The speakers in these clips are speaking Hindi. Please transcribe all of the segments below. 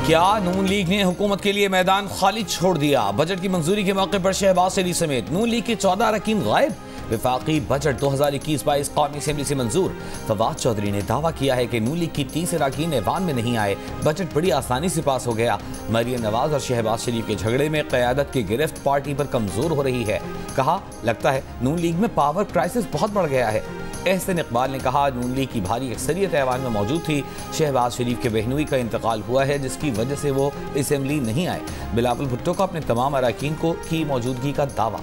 क्या नून लीग ने हुकूमत के लिए मैदान खाली छोड़ दिया? बजट की मंजूरी के मौके पर शहबाज शरीफ समेत नून लीग के 14 अरकान गायब। विफाकी बजट 2021-22 कौमी असेंबली से मंजूर। फवाद चौधरी ने दावा किया है कि नून लीग की 30 अरकान ऐवान में नहीं आए। बजट बड़ी आसानी से पास हो गया। मरियम नवाज और शहबाज शरीफ के झगड़े में क़यादत की गिरफ्त पार्टी पर कमजोर हो रही है। कहा, लगता है नून लीग में पावर क्राइसिस बहुत बढ़ गया है। एहसन इकबाल ने कहा, नून लीग की भारी अक्सरियत ऐवान में मौजूद थी। शहबाज शरीफ के बहनोई का इंतकाल हुआ है, जिसकी वजह से वो असेंबली नहीं आए। बिलावल भुट्टो का अपने तमाम अरकान की मौजूदगी का दावा।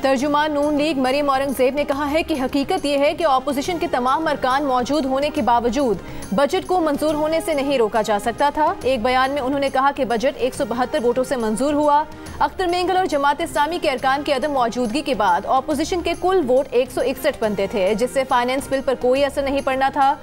तर्जुमान नून लीग मरियम औरंगजेब ने कहा है कि हकीकत यह है कि अपोजिशन के तमाम अरकान मौजूद होने के बावजूद बजट को मंजूर होने से नहीं रोका जा सकता था। एक बयान में उन्होंने कहा कि बजट 172 वोटों से मंजूर हुआ। अख्तर मेंगल और जमात इस्लामी के अरकान की अदम मौजूदगी के बाद अपोजिशन के कुल वोट 161 बनते थे, जिससे फाइनेंस बिल पर कोई असर नहीं पड़ना था।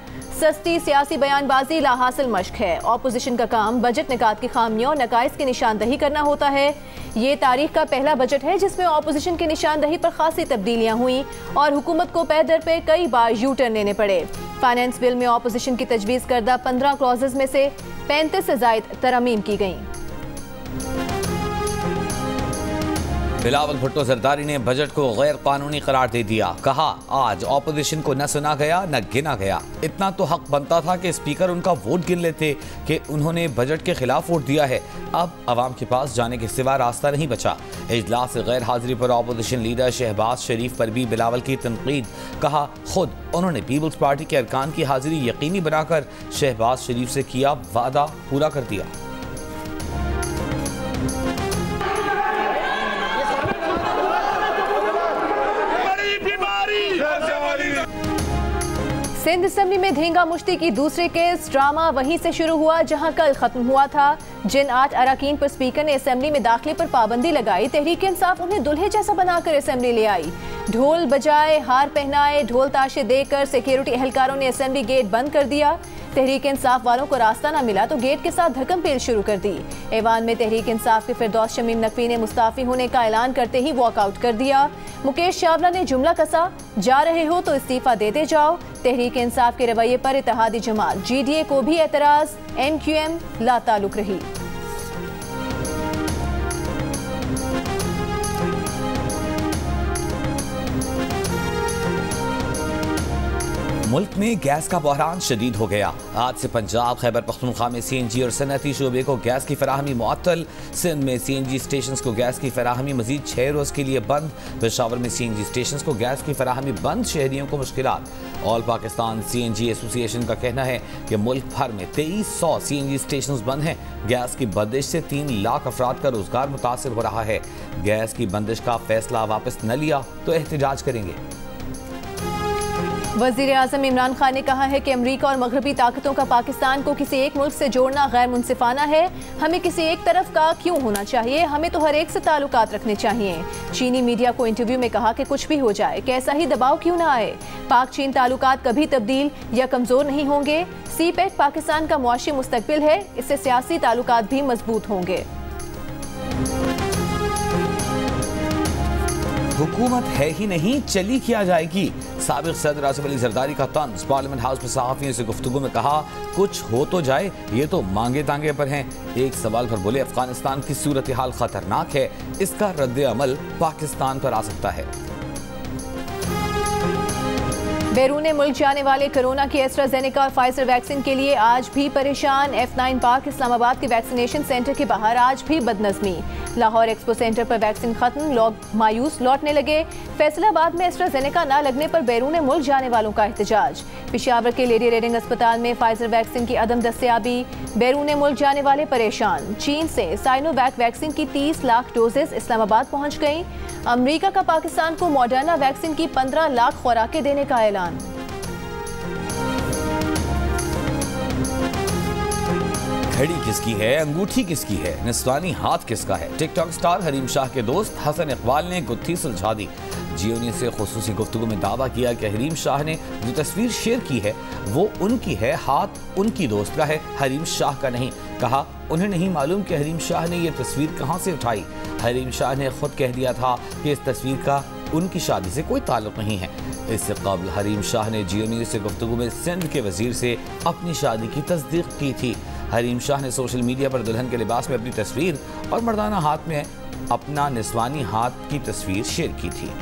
सस्ती सियासी बयानबाजी लाहासिल मश्क है। अपोजिशन का काम बजट निकात की खामियों और नकाइस की निशानदही करना होता है। ये तारीख का पहला बजट है जिसमें अपोजिशन की निशानदही पर खासी तब्दीलियां हुई और हुकूमत को पै दर पे कई बार यू टर्न लेने पड़े। फाइनेंस बिल में अपोजिशन की तजवीज़ करदा 15 क्लॉजेज में से 35 से ज़ायद तरमीम की गई। बिलावल भुट्टो जरदारी ने बजट को गैर कानूनी करार दे दिया। कहा, आज अपोजिशन को न सुना गया न गिना गया। इतना तो हक बनता था कि स्पीकर उनका वोट गिन लेते कि उन्होंने बजट के खिलाफ वोट दिया है। अब अवाम के पास जाने के सिवा रास्ता नहीं बचा। इजलास से गैर हाजिरी पर अपोजिशन लीडर शहबाज शरीफ पर भी बिलावल की तनकीद। कहा, खुद उन्होंने पीपल्स पार्टी के अरकान की हाजिरी यकीनी बनाकर शहबाज शरीफ से किया वादा पूरा कर दिया। सिंध असेंबली में धेंगा मुश्ती की दूसरे केस ड्रामा वहीं से शुरू हुआ जहां कल खत्म हुआ था। जिन 8 अरकान पर स्पीकर ने असेंबली में दाखिले पर पाबंदी लगाई, तहरीक इंसाफ उन्हें दुल्हे जैसा बनाकर असेंबली ले आई। ढोल बजाए, हार पहनाए, ढोल ताशे देकर सिक्योरिटी एहलकारों ने असेंबली गेट बंद कर दिया। तहरीक इंसाफ वालों को रास्ता न मिला तो गेट के साथ धक्कम पेल शुरू कर दी। ऐवान में तहरीक इंसाफ के फिरदौस शमीम नकवी ने मुस्ताफी होने का ऐलान करते ही वॉकआउट कर दिया। मुकेश चावला ने जुमला कसा, जा रहे हो तो इस्तीफा देते जाओ। तहरीक इंसाफ के रवैये पर इत्तेहादी जमात GDA को भी एतराज। MQM ला ताल्लुक रही। मुल्क में गैस का बहरान शदीद हो गया। आज से पंजाब, खैबर पख्तूनख्वा में CNG और सनअती शोबे को गैस की फराहमी मुअत्तल। सिंध में CNG स्टेशन को गैस की फराहमी मजीद 6 रोज़ के लिए बंद। पेशावर में CNG स्टेशन को गैस की फराहमी बंद, शहरियों को मुश्किलात। ऑल पाकिस्तान CNG एसोसिएशन का कहना है कि मुल्क भर में 2300 CNG स्टेशन बंद हैं। गैस की बंदिश से 3 लाख अफराद का रोजगार मुतासिर हो रहा है। गैस की बंदिश का फैसला वापस न लिया तो एहतजाज करेंगे। वज़ीर आज़म इमरान खान ने कहा है कि अमरीका और मगरबी ताकतों का पाकिस्तान को किसी एक मुल्क से जोड़ना गैर मुनसिफाना है। हमें किसी एक तरफ का क्यों होना चाहिए, हमें तो हर एक से ताल्लुकात रखने चाहिए। चीनी मीडिया को इंटरव्यू में कहा कि कुछ भी हो जाए, कैसा ही दबाव क्यों ना आए, पाक चीन ताल्लुकात कभी तब्दील या कमज़ोर नहीं होंगे। CPEC पाकिस्तान का मुआशी मुस्तकबिल है, इससे सियासी ताल्लुकात भी मजबूत होंगे। हुकूमत है ही नहीं, चली किया जाएगी। साबिक सदर आसिफ अली जरदारी का तंज। पार्लियामेंट हाउस में सहाफियों से गुफ्तगू में कहा, कुछ हो तो जाए, ये तो मांगे तांगे पर हैं। एक सवाल पर बोले, अफगानिस्तान की सूरत हाल खतरनाक है, इसका रद्द अमल पाकिस्तान पर आ सकता है। बैरून मुल्क जाने वाले कोरोना की एस्ट्राजेनेका और फाइजर वैक्सीन के लिए आज भी परेशान। F9 पार्क इस्लामाबाद के वैक्सीनेशन सेंटर के बाहर आज भी बदनज़मी। लाहौर एक्सपो सेंटर पर वैक्सीन खत्म, लोग मायूस लौटने लगे। फैसलाबाद में एस्ट्राजेनेका न लगने पर बैरून मुल्क जाने वालों का एहतजाज। पेशावर के लेडी रेडिंग अस्पताल में फाइजर वैक्सीन की अदम दस्तयाबी, बैरून मुल्क जाने वाले परेशान। चीन से साइनोवैक वैक्सीन की 30 लाख डोजेज इस्लामाबाद पहुँच गई। अमरीका का पाकिस्तान को मॉडर्ना वैक्सीन की 15 लाख खुराकें देने का ऐलान। घड़ी किसकी है, अंगूठी किसकी है, निस्वानी हाथ किसका है? टिकटॉक स्टार हरीम शाह के दोस्त हसन इकबाल ने गुत्थी सुलझा दी। जियो न्यूज़ से खुसूसी गुफ्तगू में दावा किया कि हरीम शाह ने जो तस्वीर शेयर की है वो उनकी है, हाथ उनकी दोस्त का है, हरीम शाह का नहीं। कहा, उन्हें नहीं मालूम कि हरीम शाह ने यह तस्वीर कहां से उठाई। हरीम शाह ने खुद कह दिया था कि इस तस्वीर का उनकी शादी से कोई ताल्लुक नहीं है। इससे कबल हरीम शाह ने जियो न्यूज़ से गुफ्तगू में सिंध के वजीर से अपनी शादी की तस्दीक की थी। हरीम शाह ने सोशल मीडिया पर दुल्हन के लिबास में अपनी तस्वीर और मर्दाना हाथ में अपना निस्वानी हाथ की तस्वीर शेयर की थी।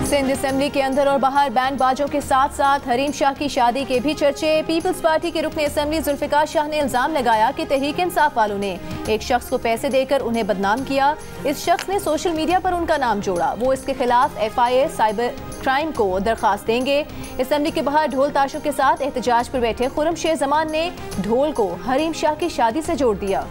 सिंध असेंबली के अंदर और बाहर बैंड बाजों के साथ साथ हरीम शाह की शादी के भी चर्चे। पीपल्स पार्टी के रुकने असेंबली जुल्फिकार शाह ने इल्जाम लगाया कि तहरीक इंसाफ वालों ने एक शख्स को पैसे देकर उन्हें बदनाम किया। इस शख्स ने सोशल मीडिया पर उनका नाम जोड़ा। वो इसके खिलाफ FIA साइबर क्राइम को दरखास्त देंगे। असेंबली के बाहर ढोल ताशों के साथ एहतजाज पर बैठे खुर्रमशेर जमान ने ढोल को हरीम शाह की शादी से जोड़ दिया।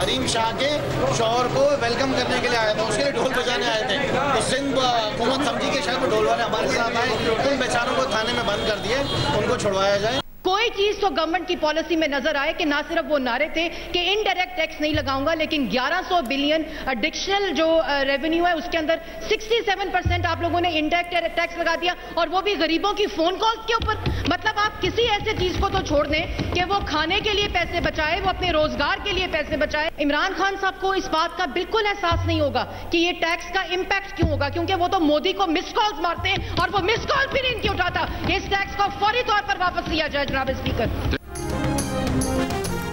हरीम शाह के शौहर को वेलकम करने के लिए आया था, उसके लिए ढोल बजाने आए थे। तो सिंध हुकूमत समझी के शायद ढोल वाले हमारे साथ आए, उन बेचारों को थाने में बंद कर दिए, उनको छुड़वाया जाए। कोई चीज तो गवर्नमेंट की पॉलिसी में नजर आए कि ना सिर्फ वो नारे थे कि इनडायरेक्ट टैक्स नहीं लगाऊंगा, लेकिन 1100 बिलियन एडिशनल जो रेवेन्यू है उसके अंदर 67% आप लोगों ने इनडायरेक्ट टैक्स लगा दिया, और वो भी गरीबों की फोन कॉल्स के ऊपर। मतलब आप किसी ऐसे चीज को तो छोड़ दें कि वो खाने के लिए पैसे बचाए, वो अपने रोजगार के लिए पैसे बचाए। इमरान खान साहब को इस बात का बिल्कुल एहसास नहीं होगा कि ये टैक्स का इंपैक्ट क्यों होगा, क्योंकि वो तो मोदी को मिस कॉल्स मारते हैं और वो मिस कॉल भी नहीं उठाता। इस टैक्स को फौरी तौर पर वापस लिया जाए जनाब स्पीकर।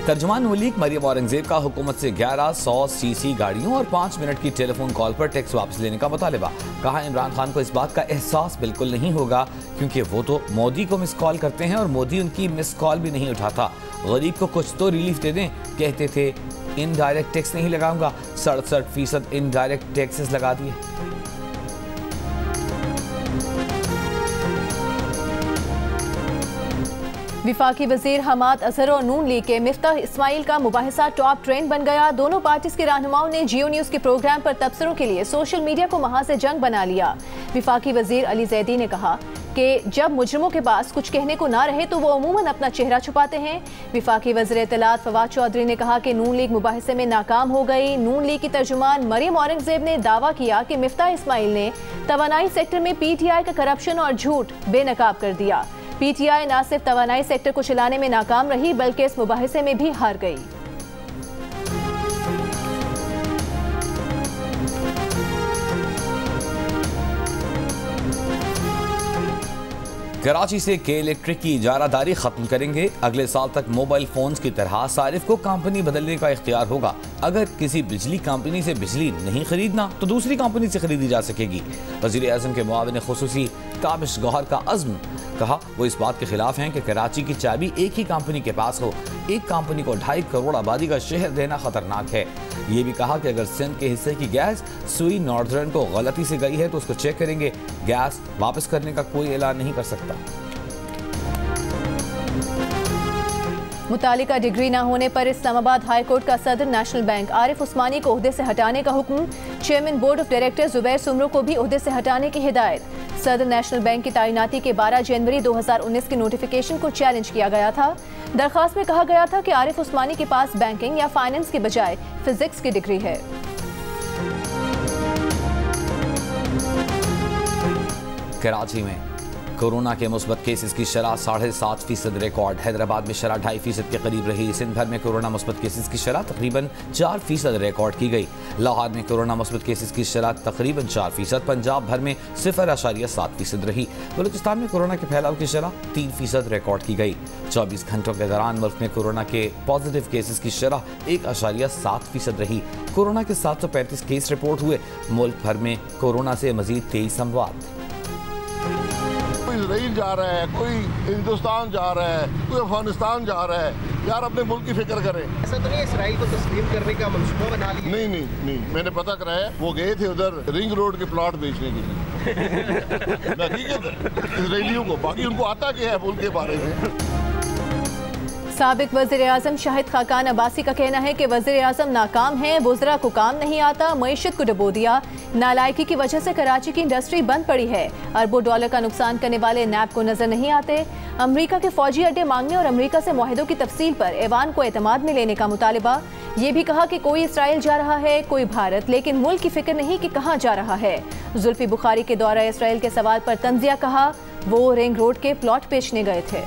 तर्जुमान मुल्क मरियम औरंगजेब का हुकूमत से 1100 CC गाड़ियों और 5 मिनट की टेलीफोन कॉल पर टैक्स वापस लेने का मुतालिबा। कहा इमरान खान को इस बात का एहसास बिल्कुल नहीं होगा, क्योंकि वो तो मोदी को मिस कॉल करते हैं और मोदी उनकी मिस कॉल भी नहीं उठाता। गरीब को कुछ तो रिलीफ दे दें। कहते थे इनडायरेक्ट टैक्स नहीं लगाऊंगा, 67% इनडायरेक्ट टैक्सेस लगा दिए। विफाकी वजीर हमाद अजहर और नून लीग के मिफ्ताह इस्माइल का मुबाहिसा टॉप ट्रेंड बन गया। दोनों पार्टीज के रहनुमाओं ने जियो न्यूज़ के प्रोग्राम पर तबसरों के लिए सोशल मीडिया को महाज जंग बना लिया। विफाकी वजीर अली जैदी ने कहा कि जब मुजरिमों के पास कुछ कहने को ना रहे तो वो अमूमन अपना चेहरा छुपाते हैं। विफाकी वज़ीर इत्तलात फवाद चौधरी ने कहा कि नून लीग मुबाहिसे में नाकाम हो गई। नून लीग की तर्जुमान मरियम औरंगजेब ने दावा किया कि मिफ्ताह इस्माइल ने तवानाई सेक्टर में PTI का करप्शन और झूठ बेनकाब कर दिया। PTI न सिर्फ तवानाई सेक्टर को चलाने में नाकाम रही बल्कि इस मुबाहिसे में भी हार गई। कराची से के इलेक्ट्रिक की इजारादारी खत्म करेंगे। अगले साल तक मोबाइल फोन्स की तरह सारिफ को कंपनी बदलने का इख्तियार होगा। अगर किसी बिजली कंपनी से बिजली नहीं खरीदना तो दूसरी कंपनी से खरीदी जा सकेगी। वज़ीर आज़म के मुआविन खुसूसी काबिश गौहर का अज़्म, कहा वो इस बात के खिलाफ हैं कि कराची की चाबी एक ही कंपनी के पास हो। एक कंपनी को 2.5 करोड़ आबादी का शहर देना खतरनाक है। ये भी कहा कि अगर सिंध के हिस्से की गैस सुई नॉर्दर्न को गलती से गई है तो उसको चेक करेंगे। गैस वापस करने का कोई ऐलान नहीं कर सकता। मुतालिका डिग्री न होने पर इस्लामाबाद हाई कोर्ट का सदर नेशनल बैंक आरिफ उस्मानी को ओहदे से हटाने का हुक्म। Chairman board of director Zubair Soomro को भी ओहदे से हटाने की हिदायत। सदर नेशनल बैंक की तैनाती के 12 जनवरी 2019 के नोटिफिकेशन को चैलेंज किया गया था। दरखास्त में कहा गया था कि आरिफ उस्मानी के पास बैंकिंग या फाइनेंस के बजाय फिजिक्स की डिग्री है। कराची में कोरोना के मुस्बत केसेस की शरह 7.5% रिकॉर्ड। हैदराबाद में शरह 2.5% के करीब रही। सिंध भर में कोरोना मुस्बत केसेस की शरह तकरीबन 4% रिकॉर्ड की गई। लाहौर में कोरोना मुस्बत केसेस की शरह तकरीबन 4%। पंजाब भर में 0.7% रही। बलूचिस्तान में कोरोना के फैलाव की शरह 3% रिकॉर्ड की गई। 24 घंटों के दौरान मुल्क में कोरोना के पॉजिटिव केसेस की शरह 1.7% रही। कोरोना के 735 केस रिपोर्ट हुए। मुल्क भर में कोरोना से मजीद 23 अमवात। कोई इसराइल जा रहा है, कोई हिंदुस्तान जा रहा है, कोई अफगानिस्तान जा रहा है। यार अपने मुल्क की फिक्र करें। ऐसा तो नहीं इसराइल को तस्लीम करने का मंसूबा बना लिया? नहीं, मैंने पता कराया, वो गए थे उधर रिंग रोड के प्लॉट बेचने के लिए। हकीकत इसराइलियों को, बाकी उनको आता क्या है मुल्क के बारे में। साबिक वज़ीर आज़म शाहिद खाकान अब्बासी का कहना है कि वज़ीर आज़म नाकाम हैं, वज़रा को काम नहीं आता, मईशत को डुबो दिया। नालायकी की वजह से कराची की इंडस्ट्री बंद पड़ी है। अरबों डॉलर का नुकसान करने वाले नैब को नजर नहीं आते। अमरीका के फौजी अड्डे मांगने और अमरीका से मुआहिदों की तफसील पर ऐवान को एतमाद में लेने का मुतालिबा। ये भी कहा कि कोई इसराइल जा रहा है, कोई भारत, लेकिन मुल्क की फिक्र नहीं कि कहां जा रहा है। जुल्फी बुखारी के दौरा इसराइल के सवाल पर तंजिया कहा वो रिंग रोड के प्लॉट बेचने गए थे।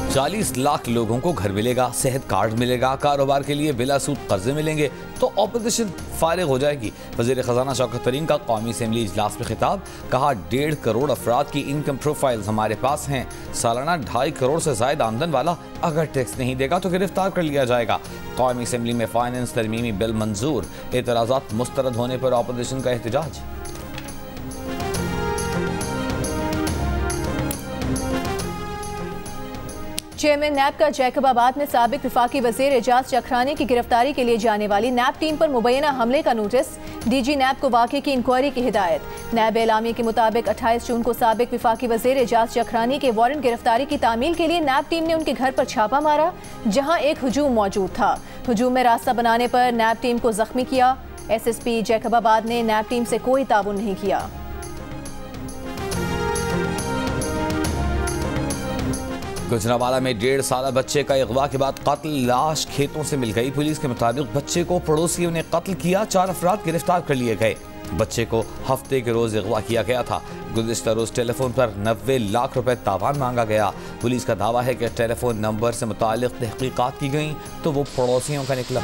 चालीस लाख लोगों को घर मिलेगा, सेहत कार्ड मिलेगा, कारोबार के लिए बिला सूद कर्जे मिलेंगे तो ऑपोजिशन फारिग हो जाएगी। वजीर खजाना शौकत तरीन का कौमी असेंबली इजलास में खिताब, कहा 1.5 करोड़ अफराद की इनकम प्रोफाइल्स हमारे पास हैं। सालाना 2.5 करोड़ से ज्यादा आमदन वाला अगर टैक्स नहीं देगा तो गिरफ्तार कर लिया जाएगा। कौमी असेंबली में फाइनेंस तरमीमी बिल मंजूर, एतराज़ात मुस्तरद होने पर ऑपोजिशन का एहतजाज। चेयरमैन नैब का जैकबाबाद में साबिक विफाकी वजीर एजाज चक्रानी की गिरफ्तारी के लिए जाने वाली नैब टीम पर मुबैना हमले का नोटिस, डीजी नैब को वाक़े की इंक्वायरी की हिदायत। नैब एलामी के मुताबिक 28 जून को साबिक विफाकी वजीर एजाज चक्रानी के वारंट गिरफ्तारी की तामील के लिए नैब टीम ने उनके घर पर छापा मारा, जहां एक हुजूम मौजूद था। हुजूम में रास्ता बनाने पर नैब टीम को जख्मी किया। SSP जैकबाबाद ने नैब टीम से कोई ताउन नहीं किया। गुजरांवाला में 1.5 साल बच्चे का अगवा के बाद कत्ल, लाश खेतों से मिल गई। पुलिस के मुताबिक बच्चे को पड़ोसियों ने कत्ल किया, 4 अफराद गिरफ्तार कर लिए गए। बच्चे को हफ्ते के रोज अगवा किया गया था। गुज़िश्ता रोज टेलीफोन पर 90 लाख रुपए तावान मांगा गया। पुलिस का दावा है कि टेलीफोन नंबर से मुतालिक तहकीकात की गई तो वो पड़ोसियों का निकला।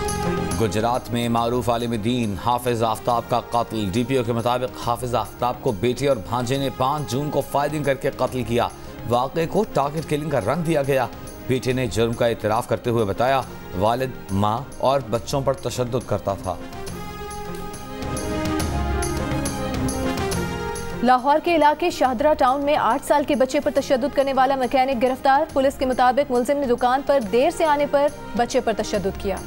गुजरात में मारूफ आलिम दीन हाफिज आफ्ताब का कत्ल, DPO के मुताबिक हाफिज आफ्ताब को बेटे और भांजे ने 5 जून को फायरिंग करके कत्ल किया। वाक़े को टारगेट किलिंग का रंग दिया गया। बेटे ने जुर्म का इतराफ़ करते हुए बताया वालिद माँ और बच्चों पर तशद्दुद करता था। लाहौर के इलाके शाहदरा टाउन में 8 साल के बच्चे पर तशद्दुद करने वाला मैकेनिक गिरफ्तार। पुलिस के मुताबिक मुलजिम ने दुकान पर देर से आने पर बच्चे पर तशद्दुद किया।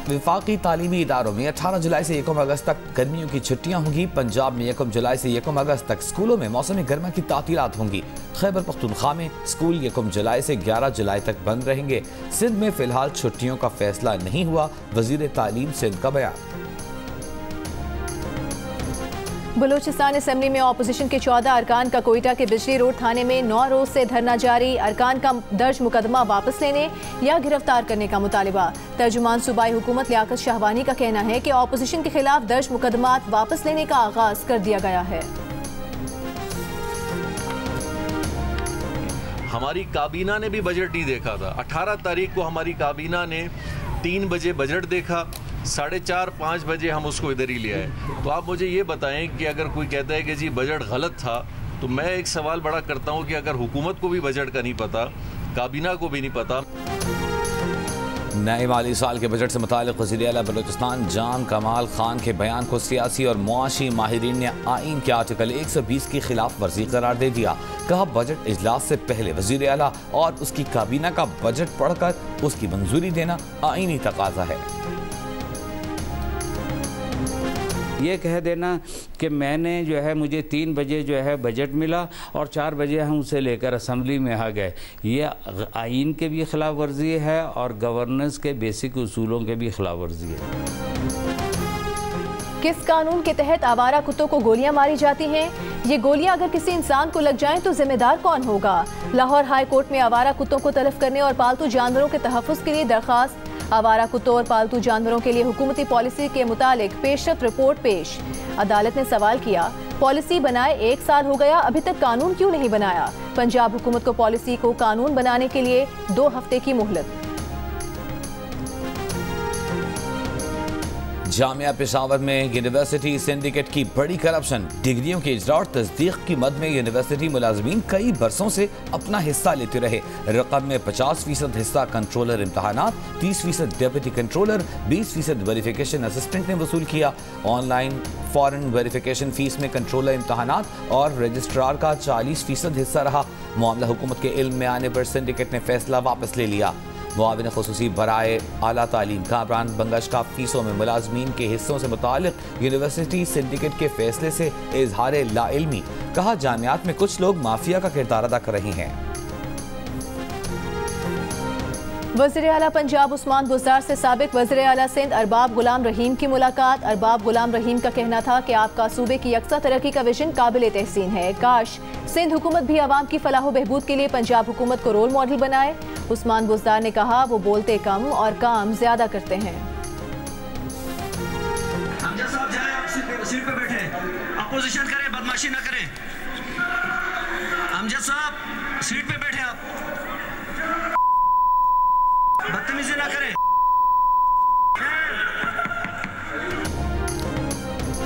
विफाकी तालीमी इदारों में 18 जुलाई से 1 अगस्त तक गर्मियों की छुट्टियां होंगी। पंजाब में 1 जुलाई से 1 अगस्त तक स्कूलों में मौसम गर्मा की तातीलात होंगी। खैबर पख्तूनख्वा में स्कूल 1 जुलाई से 11 जुलाई तक बंद रहेंगे। सिंध में फिलहाल छुट्टियों का फैसला नहीं हुआ, वजीर तालीम सिंध का बयान। बलूचिस्तान असेंबली में ऑपोजिशन के 14 अरकान का कोयटा के बिजली रोड थाने में 9 रोज से धरना जारी। अरकान का दर्ज मुकदमा वापस लेने या गिरफ्तार करने का मुतालिबा। तर्जुमान सूबाई हुकूमत लियाकत शाहवानी का कहना है कि ऑपोजिशन के खिलाफ दर्ज मुकदमात वापस लेने का आगाज कर दिया गया है। हमारी काबीना ने भी बजट नहीं देखा था। 18 तारीख को हमारी काबीना ने 3 बजे बजट देखा, 4:30-5 बजे हम उसको इधर ही ले आए। तो आप मुझे ये बताएं कि अगर कोई कहता है कि जी बजट गलत था, तो मैं एक सवाल बड़ा करता हूँ कि अगर हुकूमत को भी बजट का नहीं पता, काबीना को भी नहीं पता। नए माली साल के बजट से मुतालिक वज़ीर आला बलूचिस्तान जान कमाल खान के बयान को सियासी और मुआशी माहिरीन ने आइन के आर्टिकल 120 की खिलाफ वर्जी करार दे दिया। कहा बजट इजलास से पहले वज़ीर आला और उसकी काबीना का बजट पढ़कर उसकी मंजूरी देना आइनी तकाजा है। ये कह देना कि मैंने जो है मुझे 3 बजे जो है बजट मिला और 4 बजे हम उसे लेकर असम्बली में आ गए, ये आइन के भी खिलाफ वर्जी है और गवर्नेंस के बेसिक उसूलों के भी खिलाफ वर्जी है। किस कानून के तहत आवारा कुत्तों को गोलियां मारी जाती हैं? ये गोलियां अगर किसी इंसान को लग जाएं तो जिम्मेदार कौन होगा? लाहौर हाई कोर्ट में आवारा कुत्तों को तलफ करने और पालतू जानवरों के तहफ़्फ़ुज़ के लिए दरख्वास्त। आवारा कुत्तों और पालतू जानवरों के लिए हुकूमती पॉलिसी के मुतालिक पेशरफ्त रिपोर्ट पेश। अदालत ने सवाल किया पॉलिसी बनाए 1 साल हो गया, अभी तक कानून क्यों नहीं बनाया? पंजाब हुकूमत को पॉलिसी को कानून बनाने के लिए 2 हफ्ते की मोहलत। जामिया पेशावर में यूनिवर्सिटी सिंडिकेट की बड़ी करप्शन। डिग्रियों के इजरा और तस्दीक की मद में यूनिवर्सिटी मुलाजमीन कई बरसों से अपना हिस्सा लेते रहे। रकम में 50% हिस्सा कंट्रोलर इम्तहानात, 30% डेप्यूटी कंट्रोलर, 20% वेरिफिकेशन असिस्टेंट ने वसूल किया। ऑनलाइन फॉरेन वेरिफिकेशन फीस में कंट्रोलर इम्तहानात और रजिस्ट्रार का 40% हिस्सा रहा। मामला हुकूमत के इल्म में आने पर सिंडिकेट ने फैसला वापस ले लिया। मुआविन खुसूसी बराए आला तालीम कामरान बंगश का फीसों में मुलाजमीन के हिस्सों से मुतालिक यूनिवर्सिटी सिंडिकेट के फैसले से इजहार लाइल्मी। कहा जामियात में कुछ लोग माफिया का किरदार अदा कर रहे हैं। वज़ीर आला पंजाब उस्मान बुज़दार से साबिक वज़ीर आला सिंध अरबाब गुलाम रहीम की मुलाकात। अरबाब गुलाम रहीम का कहना था कि आपका सूबे की यकसा तरक्की का विजन काबिल तहसीन है। काश सिंध हुकूमत भी आवाम की फलाह बहबूद के लिए पंजाब हुकूमत को रोल मॉडल बनाए। उस्मान बुज़दार ने कहा वो बोलते कम और काम ज्यादा करते हैं। सीट पे बैठे, अपोजिशन करें, बदमाशी ना करें। अमजद साहब सीट पे बैठे, आप बदतमीजी ना करें।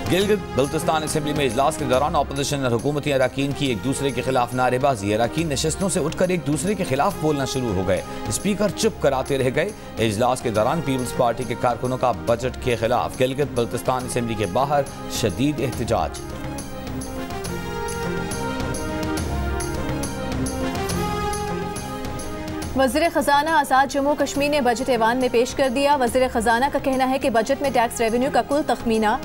गिलगित बल्तिस्तान असेंबली में इजलास के दौरान अपोजिशन और हुकूमती अरकान की एक दूसरे के खिलाफ नारेबाजी। अरकान नशस्तों से उठकर एक दूसरे के खिलाफ बोलना शुरू हो गए। स्पीकर चुप कराते रह गए। इजलास के दौरान पीपल्स पार्टी के कारकुनों का बजट के खिलाफ गिलगित बल्तिस्तान असेंबली के बाहर शदीद एहतजाज। वज़ीर ख़जाना आज़ाद जम्मू कश्मीर ने बजट ऐवान में पेश कर दिया। वज़ीर ख़जाना का कहना है कि बजट में टैक्स रेवेन्यू का कुल तखमीना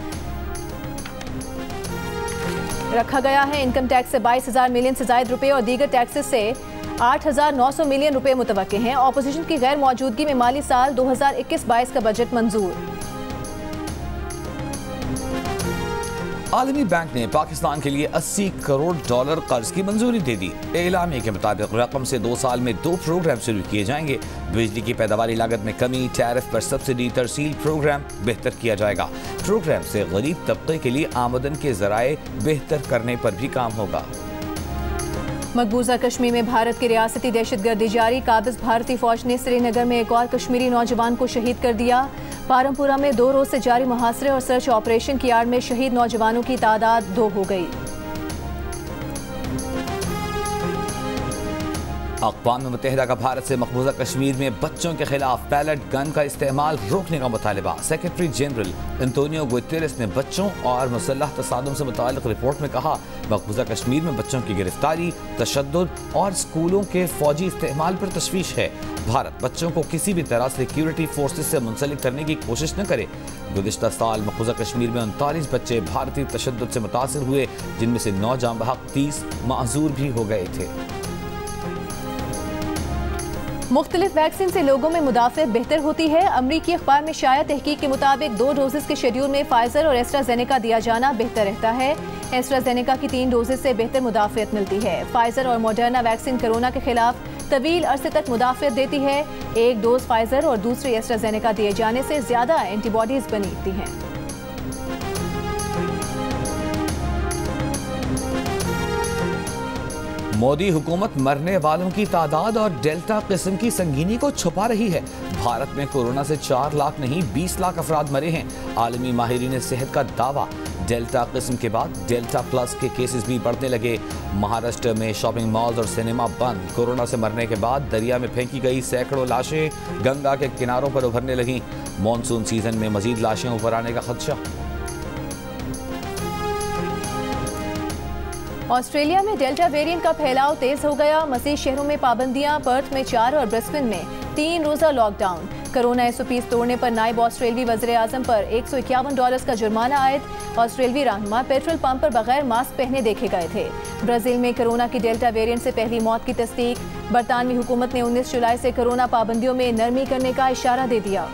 रखा गया है। इनकम टैक्स से 22,000 मिलियन से ज़ायद रुपए और दीगर टैक्सेस से 8,900 मिलियन रुपए मुतवक्के हैं। ऑपोजिशन की गैर मौजूदगी में माली साल 2021-22 का बजट मंजूर। आलमी बैंक ने पाकिस्तान के लिए $80 करोड़ कर्ज की मंजूरी दे दी। एलामी के मुताबिक रकम से 2 साल में 2 प्रोग्राम शुरू किए जाएंगे। बिजली की पैदावारी लागत में कमी, टैरिफ पर सब्सिडी, तरसील प्रोग्राम बेहतर किया जाएगा। प्रोग्राम से गरीब तबके के लिए आमदन के जराए बेहतर करने पर भी काम होगा। मकबूजा कश्मीर में भारत की रियासती दहशतगर्दी जारी। काबिज भारतीय फौज ने श्रीनगर में एक और कश्मीरी नौजवान को शहीद कर दिया। पारमपुरा में 2 रोज से जारी मुहासरे और सर्च ऑपरेशन की आड़ में शहीद नौजवानों की तादाद 2 हो गई। अक़वाम मुत्तहिदा का भारत से मकबूजा कश्मीर में बच्चों के खिलाफ पैलेट गन का इस्तेमाल रोकने का मुतालबा। सेक्रेटरी जनरल एंटोनियो गुतेरेस ने बच्चों और मुसल्लह तसादुम से मुताल्लिक़ रिपोर्ट में कहा, मकबूजा कश्मीर में बच्चों की गिरफ्तारी, तशद्दुद और स्कूलों के फौजी इस्तेमाल पर तशवीश है। भारत बच्चों को किसी भी तरह सिक्योरिटी फोर्सेस से मुंसलिक करने की कोशिश न करे। गुज़िश्ता साल मकबूजा कश्मीर में 39 बच्चे भारतीय तशद्दुद से मुतासिर हुए, जिनमें से 9 जाँ बहक, 30 माजूर भी हो गए थे। मुख्तलिफ वैक्सीन से लोगों में मुदाफ़अत बेहतर होती है। अमरीकी अखबार में शाया तहकीक के मुताबिक 2 डोजेस के शेड्यूल में फाइजर और एस्ट्राजेनेका दिया जाना बेहतर रहता है। एस्ट्राजेनेका की 3 डोजेस से बेहतर मुदाफ़अत मिलती है। फाइजर और मॉडर्ना वैक्सीन कोरोना के खिलाफ तवील अरसे तक मुदाफ़अत देती है। एक डोज फाइजर और दूसरी एस्ट्राजेनेका दिए जाने से ज़्यादा एंटीबॉडीज बनती हैं। मोदी हुकूमत मरने वालों की तादाद और डेल्टा किस्म की संगीनी को छुपा रही है। भारत में कोरोना से 4 लाख नहीं 20 लाख अफराद मरे हैं। आलमी माहिरीन सेहत का दावा, डेल्टा किस्म के बाद डेल्टा प्लस के केसेस भी बढ़ने लगे। महाराष्ट्र में शॉपिंग मॉल्स और सिनेमा बंद। कोरोना से मरने के बाद दरिया में फेंकी गई सैकड़ों लाशें गंगा के किनारों पर उभरने लगीं। मॉनसून सीजन में मजीद लाशें ऊपर आने का खदशा। ऑस्ट्रेलिया में डेल्टा वेरिएंट का फैलाव तेज हो गया। मज़ीद शहरों में पाबंदियां, पर्थ में 4 और ब्रिस्बेन में 3 रोज़ा लॉकडाउन। कोरोना SOPs तोड़ने पर नायब ऑस्ट्रेलवी वज़ीर आज़म पर $151 का जुर्माना आयद। ऑस्ट्रेलवी रहनुमा पेट्रोल पंप पर बगैर मास्क पहने देखे गए थे। ब्राज़ील में कोरोना की डेल्टा वेरिएंट से पहली मौत की तस्दीक। बरतानवी हुकूमत ने 19 जुलाई से कोरोना पाबंदियों में नरमी करने का इशारा दे दिया।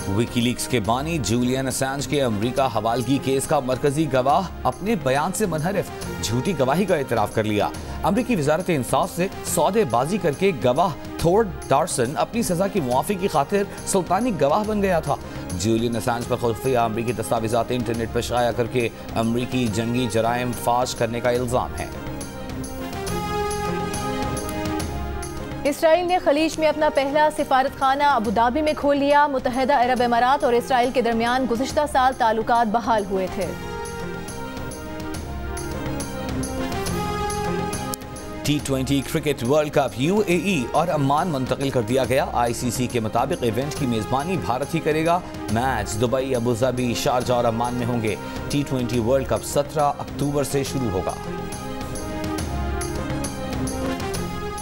विकीलीक्स के बानी जूलियन असांज के अमेरिका हवालगी केस का मरकजी गवाह अपने बयान से मुनहरिफ, झूठी गवाही का इतराफ कर लिया। अमेरिकी वजारत इंसाफ से सौदेबाजी करके गवाह थोर्ड डार्सन अपनी सजा की मुआफी की खातिर सुल्तानी गवाह बन गया था। जूलियन असांज पर खुफिया अमेरिकी दस्तावेजात इंटरनेट पर शाया करके अमेरिकी जंगी जराइम फाश करने का इल्जाम है। इसराइल ने खलीज में अपना पहला सिफारतखाना अबू धाबी में खोल लिया। मुत्तहिदा अरब अमारात और इसराइल के दरमियान गुज़िश्ता साल ताल्लुकात बहाल हुए थे। T20 cricket world cup UAE और अम्मान मुंतकिल कर दिया गया। ICC के मुताबिक इवेंट की मेजबानी भारत ही करेगा। Match Dubai, Abu Dhabi, Sharjah और अम्मान में होंगे। T20 वर्ल्ड कप 17 अक्टूबर से शुरू होगा।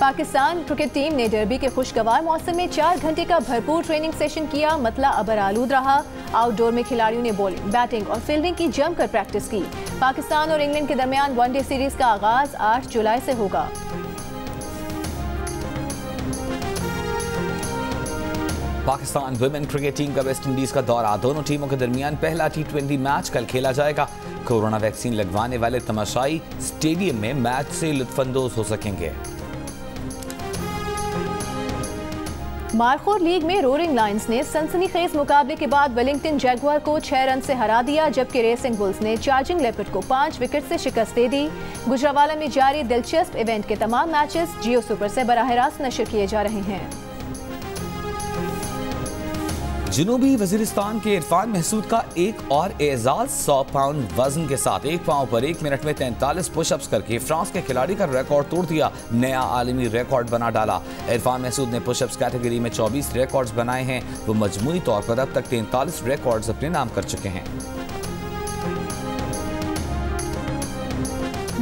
पाकिस्तान क्रिकेट टीम ने डर्बी के खुशगवार मौसम में 4 घंटे का भरपूर ट्रेनिंग सेशन किया। मतला अबर आलूद रहा। आउटडोर में खिलाड़ियों ने बॉलिंग, बैटिंग और फील्डिंग की जमकर प्रैक्टिस की। पाकिस्तान और इंग्लैंड के दरमियान वनडे सीरीज का आगाज 8 जुलाई से होगा। पाकिस्तान वुमेन क्रिकेट टीम का वेस्ट इंडीज का दौरा। दोनों टीमों के दरमियान पहला T20 मैच कल खेला जाएगा। कोरोना वैक्सीन लगवाने वाले तमाशाई स्टेडियम में मैच से लुत्फानंदोज हो सकेंगे। मारखोर लीग में रोरिंग लायंस ने सनसनीखेज मुकाबले के बाद वेलिंगटन जैगुआर को 6 रन से हरा दिया, जबकि रेसिंग बुल्स ने चार्जिंग लेपर्ड को 5 विकेट से शिकस्त दे दी। गुजरावाला में जारी दिलचस्प इवेंट के तमाम मैचेस जियो सुपर से बराह रास्त नशर किए जा रहे हैं। जनूबी वजीरिस्तान के इरफान महसूद का एक और एजाज 100 पाउंड वजन के साथ एक पांव पर 1 मिनट में 43 पुशअप्स करके फ्रांस के खिलाड़ी का रिकॉर्ड तोड़ दिया, नया आलमी रिकॉर्ड बना डाला। इरफान महसूद ने पुशअप्स कैटेगरी में 24 रिकॉर्ड्स बनाए हैं। वो मजमूई तौर पर अब तक 43 रिकॉर्ड्स अपने नाम कर चुके हैं।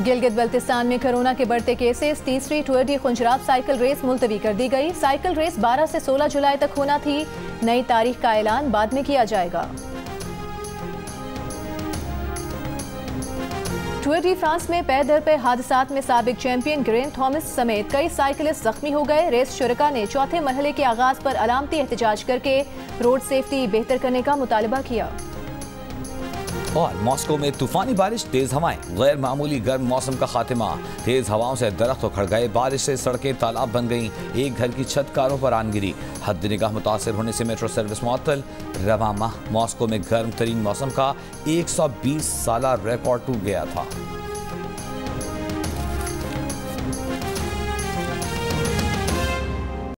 गिलगित बल्तिस्तान में कोरोना के बढ़ते केसेस। तीसरी tour de Khunjerab cycle race मुलतवी कर दी गई। साइकिल रेस 12 से 16 जुलाई तक होना थी। नई तारीख का ऐलान बाद में किया जाएगा। टूर डी फ्रांस में पै दर पे हादसात में साबिक चैंपियन ग्रेंट थॉमस समेत कई साइकिलिस्ट जख्मी हो गए। रेस शुरका ने चौथे मरहले के आगाज पर अलामती एहतजाज करके रोड सेफ्टी बेहतर करने का मुतालबा किया। और मॉस्को में तूफानी बारिश, तेज हवाएं, गैर मामूली गर्म मौसम का खात्मा। तेज हवाओं से दरख्त उखड़ गए, बारिश से सड़कें तालाब बन गईं, एक घर की छत कारों पर आन गिरी। हद निगाह मुतासिर होने से मेट्रो सर्विस मुअत्तल। रवां माह मॉस्को में गर्म तरीन मौसम का 120 साला रिकॉर्ड टूट गया था।